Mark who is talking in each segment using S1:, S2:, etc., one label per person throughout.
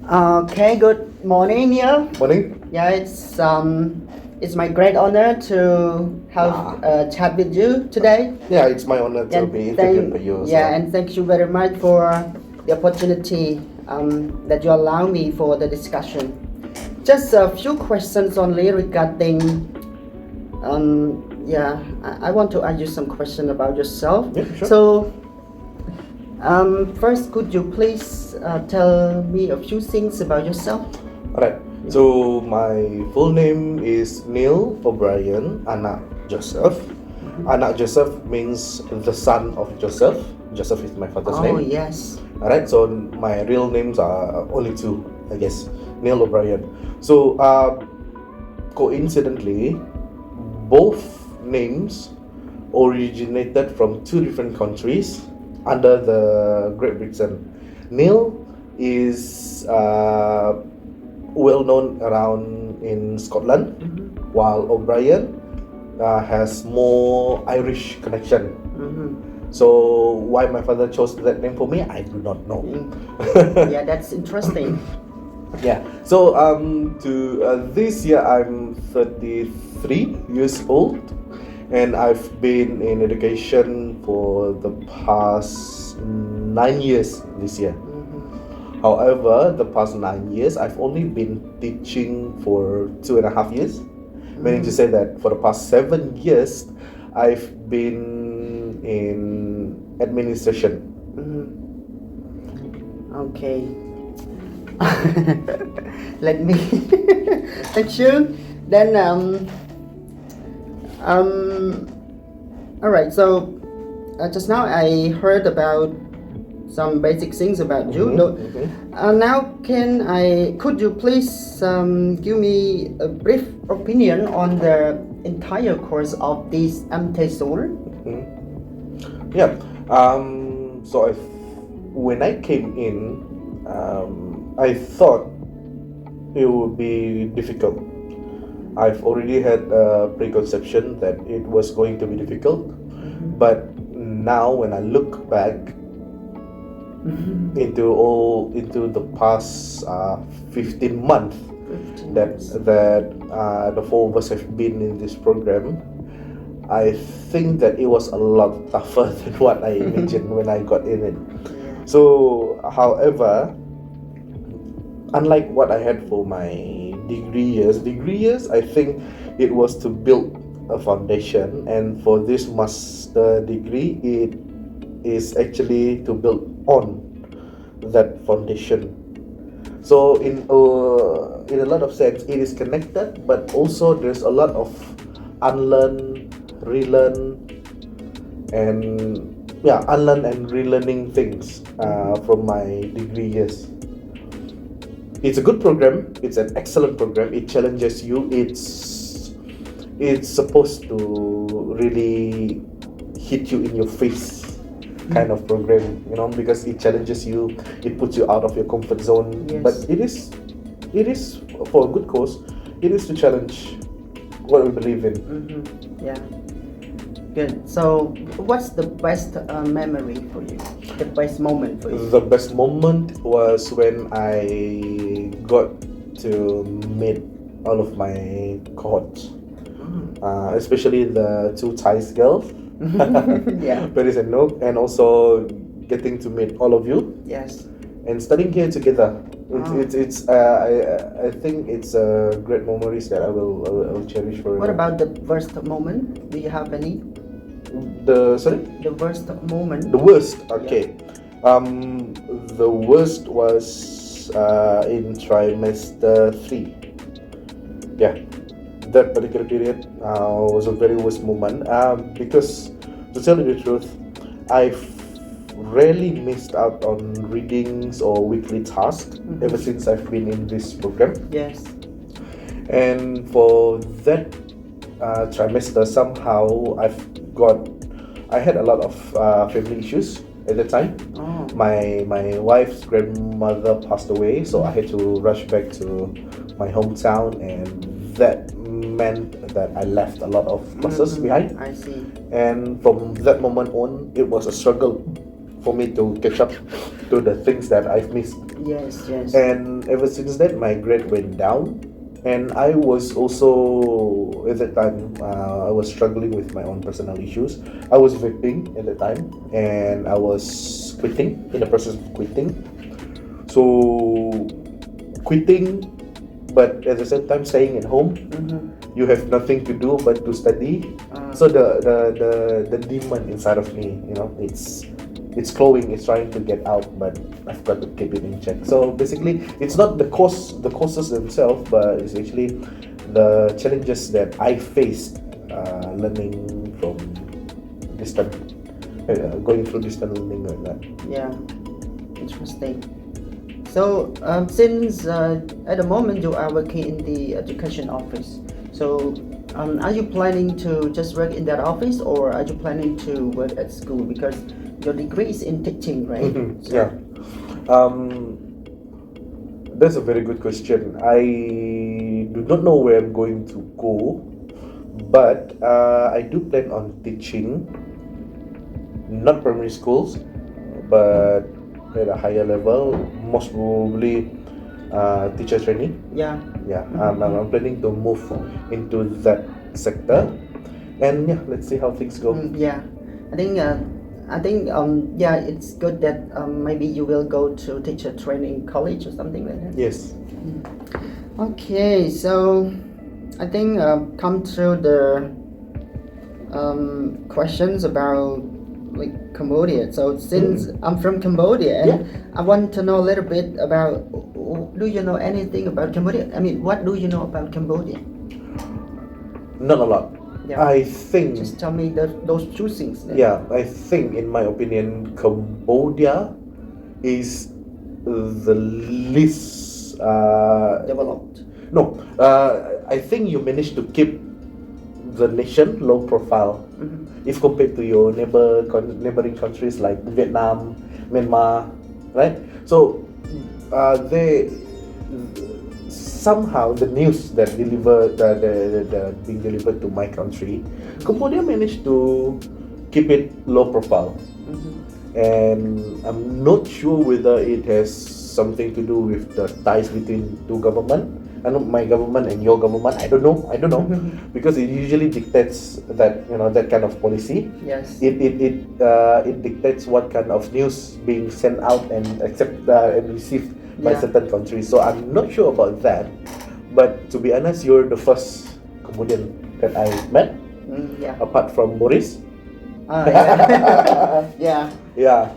S1: Okay, good morning, Neil.
S2: Morning.
S1: Yeah, it's my great honor to have a chat with you today.
S2: Yeah, it's my honor to
S1: And
S2: be interviewed by you as
S1: yeah,
S2: well.
S1: and thank you very much for the opportunity that you allow me for the discussion. Just a few questions only regarding. I want to ask you some question about yourself.
S2: Yeah, sure.
S1: So, first, could you please tell me a few things about yourself?
S2: Alright. So my full name is Neil O'Brien Anak Joseph. Anak Joseph means the son of Joseph. Joseph is my father's
S1: Oh,
S2: name.
S1: yes.
S2: Alright, so my real names are only two, I guess. Neil O'Brien. So coincidentally, both names originated from two different countries under the Great Britain. Neil is well known around in Scotland, while O'Brien has more Irish connection. So why my father chose that name for me, I do not know.
S1: Yeah, that's interesting.
S2: Yeah. So this year I'm 33 years old, and I've been in education for the past 9 years this year. However, the past 9 years I've only been teaching for 2.5 years, meaning to say that for the past 7 years I've been in administration.
S1: Okay. Let me. Thank you. Then all right. So just now I heard about some basic things about you. Now could you please give me a brief opinion on the entire course of this TESOL?
S2: Yeah. So when I came in, I thought it would be difficult. I've already had a preconception that it was going to be difficult, but now when I look back into the past 15 months that the four of us have been in this program, I think that it was a lot tougher than what I imagined when I got in it. So, however, unlike what I had for my degree years, I think it was to build a foundation, and for this master degree, it is actually to build on that foundation. So in a lot of sense, it is connected, but also there's a lot of unlearn, relearn, and unlearn and relearning things from my degree years. It's a good program. It's an excellent program. It challenges you. It's supposed to really hit you in your face kind of program, because it challenges you. It puts you out of your comfort zone.
S1: Yes.
S2: But it is for a good cause. It is to challenge what we believe in.
S1: Yeah. Good. So, what's the best memory for you? The best moment for you?
S2: The best moment was when I got to meet all of my cohorts, especially the two Thai girls,
S1: Yeah.
S2: Paris and Nook, and also getting to meet all of you
S1: Yes.
S2: and studying here together. I think it's great memories that I will cherish forever.
S1: What about the worst moment? Do you have any?
S2: Sorry?
S1: The worst moment?
S2: The worst, okay. The worst was in trimester 3. Yeah, that particular period was a very worst moment because, to tell you the truth, I've rarely missed out on readings or weekly tasks ever since I've been in this program.
S1: Yes.
S2: And for that trimester, somehow I had a lot of family issues at the time. My wife's grandmother passed away, so I had to rush back to my hometown, and that meant that I left a lot of classes behind.
S1: I see.
S2: And from that moment on, it was a struggle for me to catch up to the things that I've missed.
S1: Yes, yes.
S2: And ever since then, my grade went down. And I was also, at that time, I was struggling with my own personal issues. I was vaping at the time, and I was quitting, in the process of quitting. So, quitting, but at the same time staying at home, you have nothing to do but to study. So the demon inside of me, it's glowing, it's trying to get out, but I've got to keep it in check. So basically, it's not the courses themselves, but it's actually the challenges that I faced learning from distant, going through distant learning like that.
S1: Yeah, interesting. So since at the moment you are working in the education office, so are you planning to just work in that office, or are you planning to work at school? Because your degree is in teaching, right? So,
S2: Yeah. That's a very good question. I do not know where I'm going to go, but I do plan on teaching, not primary schools, but at a higher level, most probably teacher training.
S1: Yeah.
S2: Yeah, I'm planning to move into that sector, and yeah, let's see how things go.
S1: Yeah, I think yeah, it's good that maybe you will go to teacher training college or something like that.
S2: Yes.
S1: Okay, so I think come through the questions about like Cambodia. So since I'm from Cambodia, and I want to know a little bit about, do you know anything about Cambodia? I mean, what do you know about Cambodia?
S2: Not a lot.
S1: Yeah.
S2: I think.
S1: Just tell me those two things. Then.
S2: Yeah, I think, in my opinion, Cambodia is the least
S1: Developed.
S2: No, I think you managed to keep the nation low profile if compared to your neighboring countries like Vietnam, Myanmar, right? So they somehow the news that being delivered to my country, Cambodia managed to keep it low profile, and I'm not sure whether it has something to do with the ties between two government. I know my government and your government. I don't know, because it usually dictates that that kind of policy.
S1: Yes.
S2: It dictates what kind of news being sent out and accepted and received by certain countries. So I'm not sure about that. But to be honest, you're the first Cambodian that I met, apart from Boris.
S1: Yeah. Yeah.
S2: Yeah.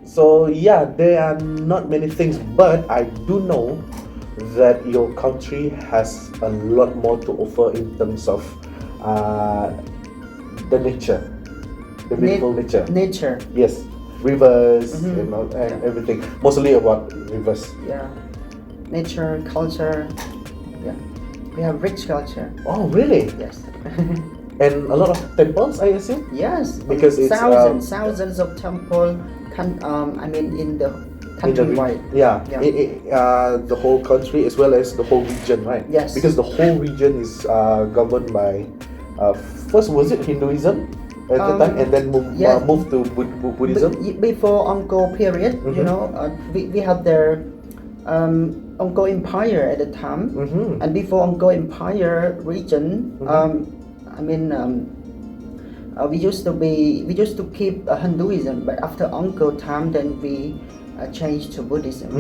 S2: So yeah, there are not many things, but I do know that your country has a lot more to offer in terms of the nature, the beautiful nature.
S1: Nature.
S2: Yes, rivers, and everything. Mostly about rivers.
S1: Yeah, nature, culture. Yeah, we have rich culture.
S2: Oh, really?
S1: Yes.
S2: And a lot of temples, I assume.
S1: Yes,
S2: because it's
S1: thousands of temple. I mean, in the countrywide.
S2: The whole country as well as the whole region, right?
S1: Yes.
S2: Because the whole region is governed by first, was it Hinduism at the time, and then moved to Buddhism.
S1: Before Angkor period, we had their Angkor Empire at the time, and before Angkor Empire region, we used to keep Hinduism, but after Angkor time, then we changed to Buddhism.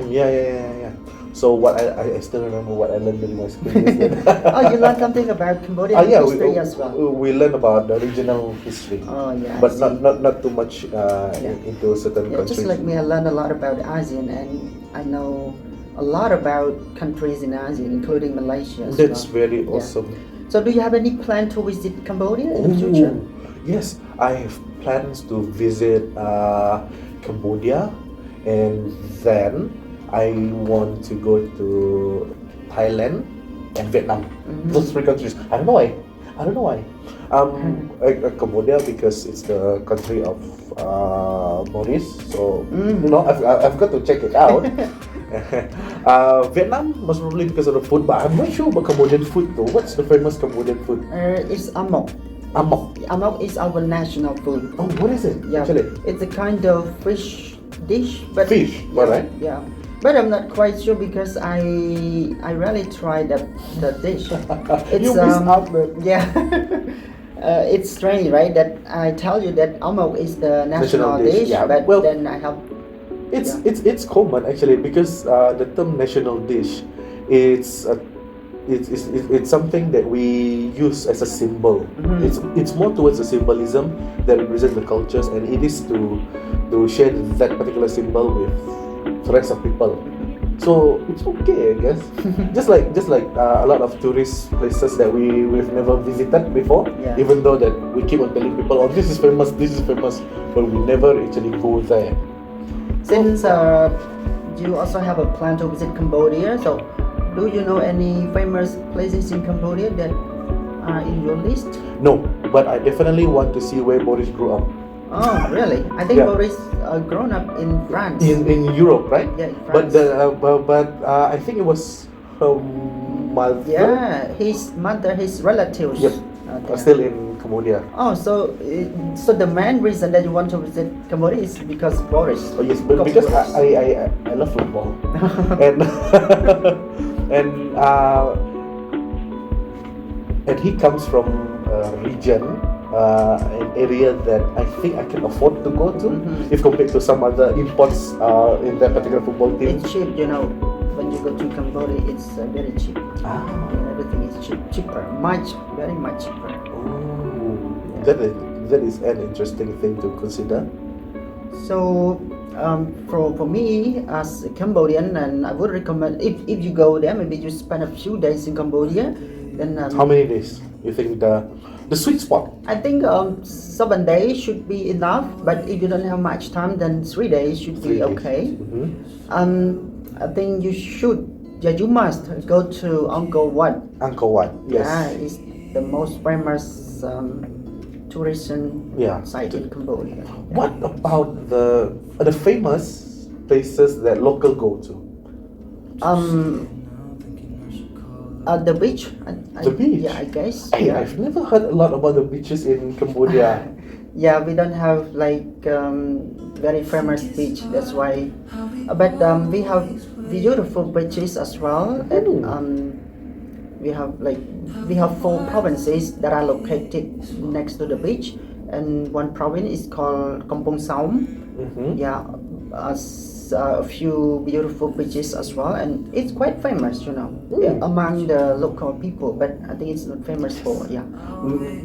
S2: Yeah. So what I still remember what I learned during my school days.
S1: Oh, you learned something about Cambodian history as well.
S2: We learned about the regional history.
S1: Oh yeah.
S2: But not too much into certain countries.
S1: Just like me, I learned a lot about ASEAN, and I know a lot about countries in ASEAN, including Malaysia.
S2: That's very awesome.
S1: So do you have any plan to visit Cambodia in the future?
S2: Yes, I have plans to visit Cambodia, and then I want to go to Thailand and Vietnam. Those three countries. I don't know why. Cambodia, because it's the country of Boris. So I've got to check it out. Vietnam, most probably because of the food, but I'm not sure about Cambodian food though. What's the famous Cambodian food?
S1: It's amok.
S2: Amok.
S1: Amok is our national food.
S2: Oh, what is it?
S1: Yeah,
S2: Actually,
S1: it's a kind of fish dish, but
S2: Fish,
S1: yeah,
S2: alright.
S1: yeah. But I'm not quite sure because I rarely try the dish.
S2: You missed out the
S1: Yeah. It's strange, right? That I tell you that almost is the national dish,
S2: yeah.
S1: but
S2: Well,
S1: then I have
S2: it's common actually because the term national dish, it's a it's something that we use as a symbol. It's more towards the symbolism that represents the cultures, and it is to share that particular symbol with the rest of people. So it's okay, I guess. just like a lot of tourist places that we've never visited before.
S1: Yeah.
S2: Even though that we keep on telling people, oh, this is famous, but we never actually go there.
S1: Since you also have a plan to visit Cambodia, so do you know any famous places in Cambodia that are in your list?
S2: No, but I definitely want to see where Boris grew up.
S1: Oh, really? I think
S2: Yeah.
S1: Boris grown up in France.
S2: In Europe, right?
S1: Yeah, in
S2: But
S1: France.
S2: I think it was her mother.
S1: Yeah, his mother, his relatives.
S2: Yep.
S1: Are
S2: Still in Cambodia.
S1: Oh, so the main reason that you want to visit Cambodia is because Boris.
S2: Oh yes, but because
S1: Boris.
S2: I love football, and and he comes from a region, an area that I think I can afford to go to, if compared to some other imports in that particular football team.
S1: It's cheap, you know. When you go to Cambodia, it's very cheap.
S2: Ah.
S1: And everything is cheaper, very much cheaper.
S2: Oh, that is an interesting thing to consider.
S1: So, for me as a Cambodian, and I would recommend if you go there, maybe you spend a few days in Cambodia. Then
S2: How many days you think the sweet spot?
S1: I think 7 days should be enough. But if you don't have much time, then 3 days should
S2: 3
S1: be
S2: days.
S1: okay.
S2: Mm-hmm.
S1: I think you must go to Angkor Wat.
S2: Angkor Wat, yes.
S1: Yeah, it's the most famous tourism site in Cambodia.
S2: What about the famous places that local go to?
S1: The beach.
S2: The beach?
S1: Yeah, I guess.
S2: Hey,
S1: Yeah.
S2: I've never heard a lot about the beaches in Cambodia.
S1: Yeah, we don't have like very famous beach. That's why. But we have beautiful beaches as well. And we have 4 provinces that are located next to the beach, and one province is called Kampong Saum. Yeah, a few beautiful beaches as well, and it's quite famous, you know, among the local people. But I think it's not famous for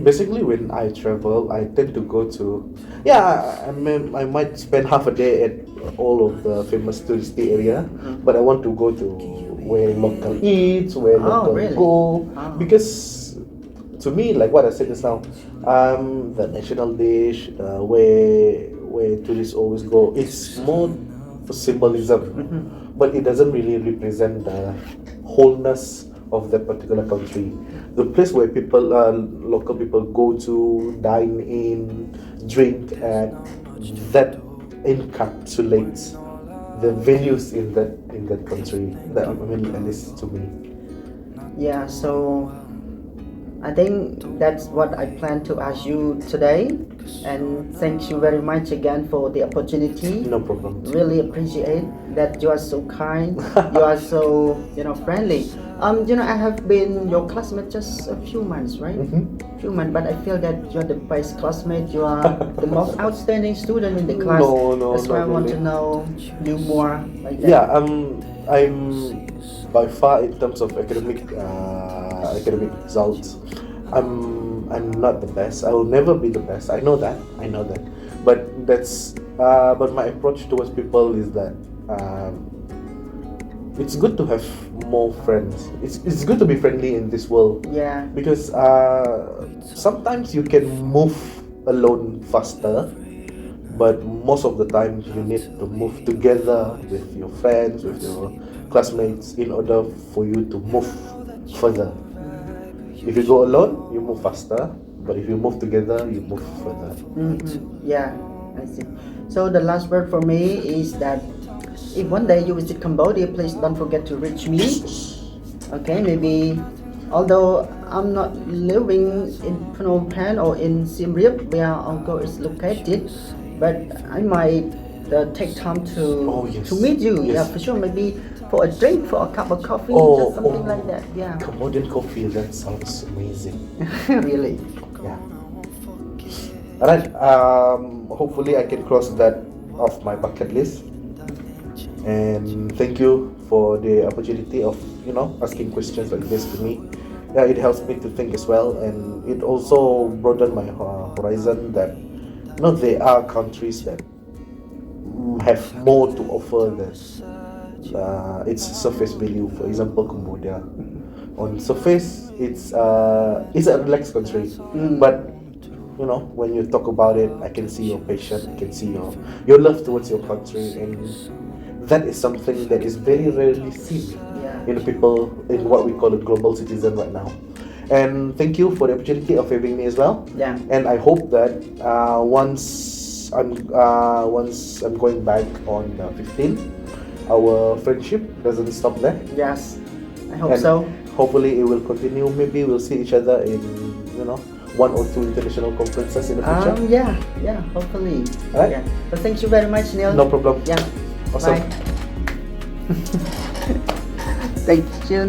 S2: Basically, when I travel, I tend to go to I might spend half a day at all of the famous touristy area, but I want to go to where local eats, where local
S1: really?
S2: go, because to me, like what I said just now, the national dish, where tourists always go, it's more for symbolism, but it doesn't really represent the wholeness of that particular country. The place where local people go to dine in, drink at, that encapsulates the values in that country. That, I mean, at least to me.
S1: Yeah, so I think that's what I plan to ask you today, and thank you very much again for the opportunity.
S2: No problem.
S1: Really appreciate that you are so kind. You are so friendly. I have been your classmate just a few months, right? Few months, but I feel that you are the best classmate. You are the most outstanding student in the class.
S2: No,
S1: that's why I
S2: not
S1: want
S2: really.
S1: to know you more. Like that.
S2: Yeah, I'm by far in terms of academic results, I'm not the best. I will never be the best. I know that. But but my approach towards people is that it's good to have more friends. It's good to be friendly in this world.
S1: Yeah.
S2: Because sometimes you can move alone faster, but most of the time you need to move together with your friends, with your classmates, in order for you to move further. If you go alone, you move faster, but if you move together, you move further.
S1: Yeah, I see. So the last word for me is that if one day you visit Cambodia, please don't forget to reach me. Okay, maybe although I'm not living in Phnom Penh or in Siem Reap where Angkor is located, but I might take time to
S2: Oh, yes.
S1: to meet you.
S2: Yes.
S1: Yeah, for sure. Maybe for a drink, for a cup of coffee,
S2: Oh,
S1: just something
S2: oh.
S1: like that. Yeah.
S2: Cambodian coffee, that sounds amazing.
S1: Really.
S2: Yeah. Alright, hopefully I can cross that off my bucket list. And thank you for the opportunity of, asking questions like this to me. Yeah, it helps me to think as well, and it also broadened my horizon that, there are countries that have more to offer than its surface value. For example, Cambodia. On surface, it's a relaxed country, but when you talk about it, I can see your passion, I can see your love towards your country, and that is something that is very rarely seen
S1: Yeah.
S2: in people in what we call a global citizen right now. And thank you for the opportunity of having me as well.
S1: Yeah.
S2: And I hope that once I'm going back on 15, our friendship doesn't stop there.
S1: Yes. I hope
S2: And
S1: so.
S2: hopefully it will continue. Maybe we'll see each other in one or two international conferences in the future.
S1: Yeah. Hopefully.
S2: Alright.
S1: Yeah. But thank you very much, Neil.
S2: No problem.
S1: Yeah.
S2: Awesome.
S1: Bye. Thank you.